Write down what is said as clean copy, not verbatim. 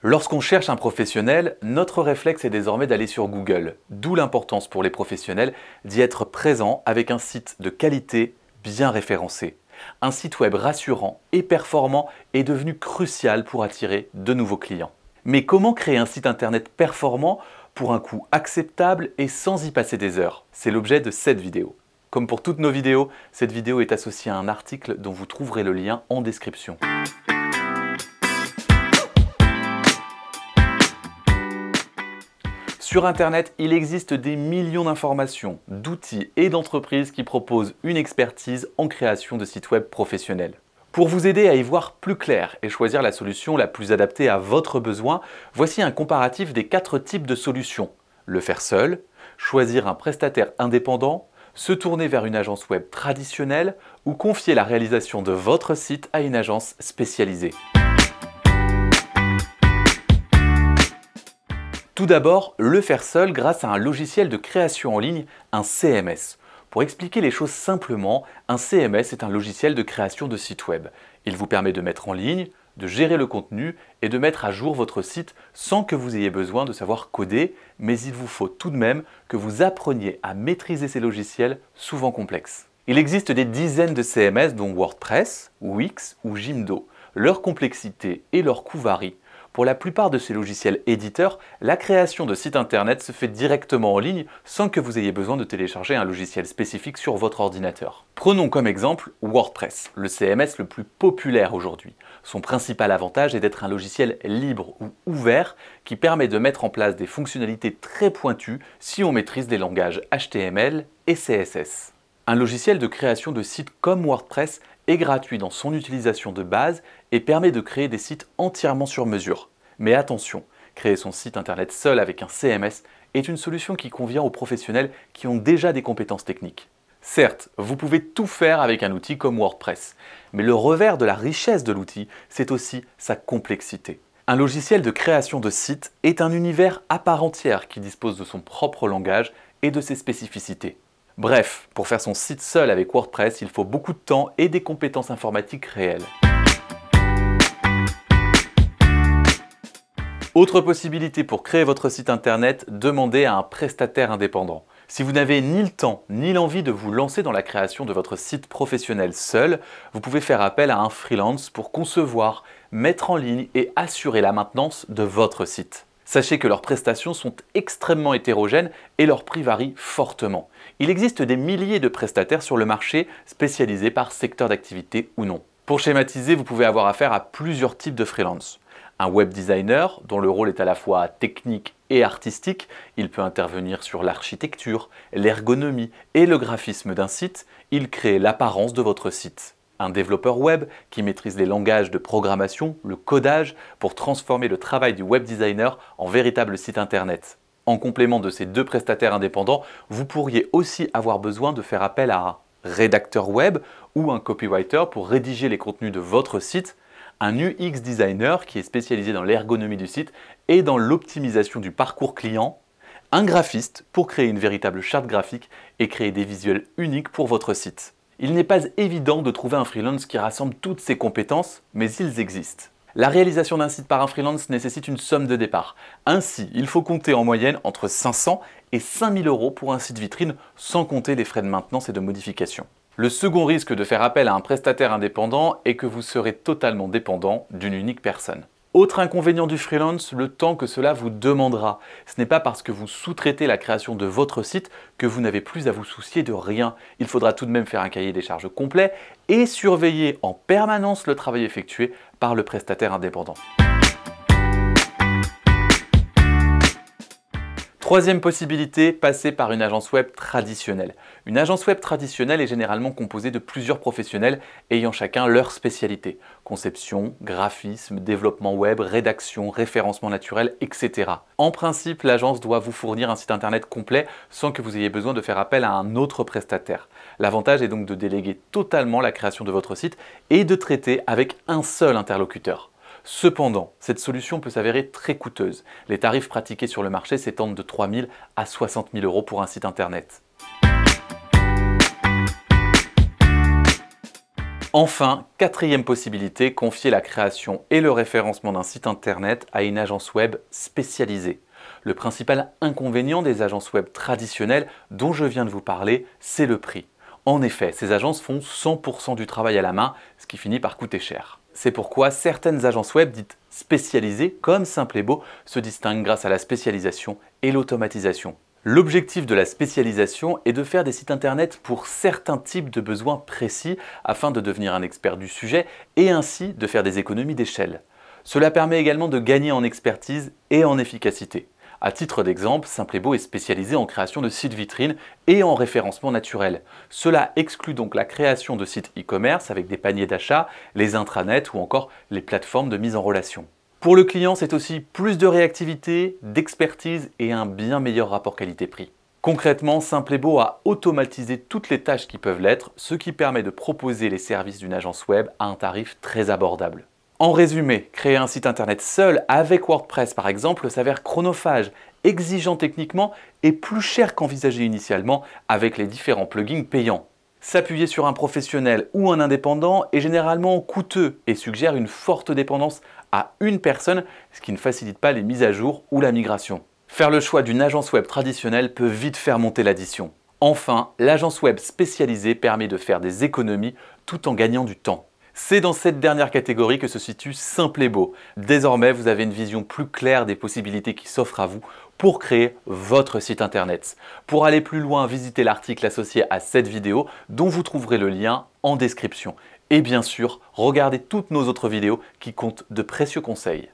Lorsqu'on cherche un professionnel, notre réflexe est désormais d'aller sur Google, d'où l'importance pour les professionnels d'y être présent avec un site de qualité bien référencé. Un site web rassurant et performant est devenu crucial pour attirer de nouveaux clients. Mais comment créer un site internet performant pour un coût acceptable et sans y passer des heures? C'est l'objet de cette vidéo. Comme pour toutes nos vidéos, cette vidéo est associée à un article dont vous trouverez le lien en description. Sur Internet, il existe des millions d'informations, d'outils et d'entreprises qui proposent une expertise en création de sites web professionnels. Pour vous aider à y voir plus clair et choisir la solution la plus adaptée à votre besoin, voici un comparatif des 4 types de solutions. Le faire seul, choisir un prestataire indépendant, se tourner vers une agence web traditionnelle ou confier la réalisation de votre site à une agence spécialisée. Tout d'abord, le faire seul grâce à un logiciel de création en ligne, un CMS. Pour expliquer les choses simplement, un CMS est un logiciel de création de site web. Il vous permet de mettre en ligne, de gérer le contenu et de mettre à jour votre site sans que vous ayez besoin de savoir coder, mais il vous faut tout de même que vous appreniez à maîtriser ces logiciels souvent complexes. Il existe des dizaines de CMS dont WordPress, Wix ou Jimdo. Leur complexité et leur coût varient. Pour la plupart de ces logiciels éditeurs, la création de sites internet se fait directement en ligne sans que vous ayez besoin de télécharger un logiciel spécifique sur votre ordinateur. Prenons comme exemple WordPress, le CMS le plus populaire aujourd'hui. Son principal avantage est d'être un logiciel libre ou ouvert qui permet de mettre en place des fonctionnalités très pointues si on maîtrise les langages HTML et CSS. Un logiciel de création de sites comme WordPress est gratuit dans son utilisation de base et permet de créer des sites entièrement sur mesure. Mais attention, créer son site internet seul avec un CMS est une solution qui convient aux professionnels qui ont déjà des compétences techniques. Certes, vous pouvez tout faire avec un outil comme WordPress, mais le revers de la richesse de l'outil, c'est aussi sa complexité. Un logiciel de création de sites est un univers à part entière qui dispose de son propre langage et de ses spécificités. Bref, pour faire son site seul avec WordPress, il faut beaucoup de temps et des compétences informatiques réelles. Autre possibilité pour créer votre site internet, demandez à un prestataire indépendant. Si vous n'avez ni le temps ni l'envie de vous lancer dans la création de votre site professionnel seul, vous pouvez faire appel à un freelance pour concevoir, mettre en ligne et assurer la maintenance de votre site. Sachez que leurs prestations sont extrêmement hétérogènes et leurs prix varient fortement. Il existe des milliers de prestataires sur le marché spécialisés par secteur d'activité ou non. Pour schématiser, vous pouvez avoir affaire à plusieurs types de freelance. Un web designer, dont le rôle est à la fois technique et artistique, il peut intervenir sur l'architecture, l'ergonomie et le graphisme d'un site, il crée l'apparence de votre site. Un développeur web qui maîtrise les langages de programmation, le codage, pour transformer le travail du web designer en véritable site internet. En complément de ces deux prestataires indépendants, vous pourriez aussi avoir besoin de faire appel à un rédacteur web ou un copywriter pour rédiger les contenus de votre site, un UX designer qui est spécialisé dans l'ergonomie du site et dans l'optimisation du parcours client, un graphiste pour créer une véritable charte graphique et créer des visuels uniques pour votre site. Il n'est pas évident de trouver un freelance qui rassemble toutes ces compétences, mais ils existent. La réalisation d'un site par un freelance nécessite une somme de départ. Ainsi, il faut compter en moyenne entre 500 et 5000 € pour un site vitrine, sans compter les frais de maintenance et de modification. Le second risque de faire appel à un prestataire indépendant est que vous serez totalement dépendant d'une unique personne. Autre inconvénient du freelance, le temps que cela vous demandera. Ce n'est pas parce que vous sous-traitez la création de votre site que vous n'avez plus à vous soucier de rien. Il faudra tout de même faire un cahier des charges complet et surveiller en permanence le travail effectué par le prestataire indépendant. Troisième possibilité, passer par une agence web traditionnelle. Une agence web traditionnelle est généralement composée de plusieurs professionnels ayant chacun leur spécialité. Conception, graphisme, développement web, rédaction, référencement naturel, etc. En principe, l'agence doit vous fournir un site internet complet sans que vous ayez besoin de faire appel à un autre prestataire. L'avantage est donc de déléguer totalement la création de votre site et de traiter avec un seul interlocuteur. Cependant, cette solution peut s'avérer très coûteuse. Les tarifs pratiqués sur le marché s'étendent de 3 000 à 60 000 € pour un site internet. Enfin, quatrième possibilité, confier la création et le référencement d'un site internet à une agence web spécialisée. Le principal inconvénient des agences web traditionnelles dont je viens de vous parler, c'est le prix. En effet, ces agences font 100% du travail à la main, ce qui finit par coûter cher. C'est pourquoi certaines agences web dites spécialisées, comme Simple et Beau, se distinguent grâce à la spécialisation et l'automatisation. L'objectif de la spécialisation est de faire des sites internet pour certains types de besoins précis afin de devenir un expert du sujet et ainsi de faire des économies d'échelle. Cela permet également de gagner en expertise et en efficacité. À titre d'exemple, Simple et Beau est spécialisé en création de sites vitrines et en référencement naturel. Cela exclut donc la création de sites e-commerce avec des paniers d'achat, les intranets ou encore les plateformes de mise en relation. Pour le client, c'est aussi plus de réactivité, d'expertise et un bien meilleur rapport qualité-prix. Concrètement, Simple et Beau a automatisé toutes les tâches qui peuvent l'être, ce qui permet de proposer les services d'une agence web à un tarif très abordable. En résumé, créer un site internet seul avec WordPress par exemple s'avère chronophage, exigeant techniquement et plus cher qu'envisagé initialement avec les différents plugins payants. S'appuyer sur un professionnel ou un indépendant est généralement coûteux et suggère une forte dépendance à une personne, ce qui ne facilite pas les mises à jour ou la migration. Faire le choix d'une agence web traditionnelle peut vite faire monter l'addition. Enfin, l'agence web spécialisée permet de faire des économies tout en gagnant du temps. C'est dans cette dernière catégorie que se situe Simple et Beau. Désormais, vous avez une vision plus claire des possibilités qui s'offrent à vous pour créer votre site internet. Pour aller plus loin, visitez l'article associé à cette vidéo dont vous trouverez le lien en description. Et bien sûr, regardez toutes nos autres vidéos qui comptent de précieux conseils.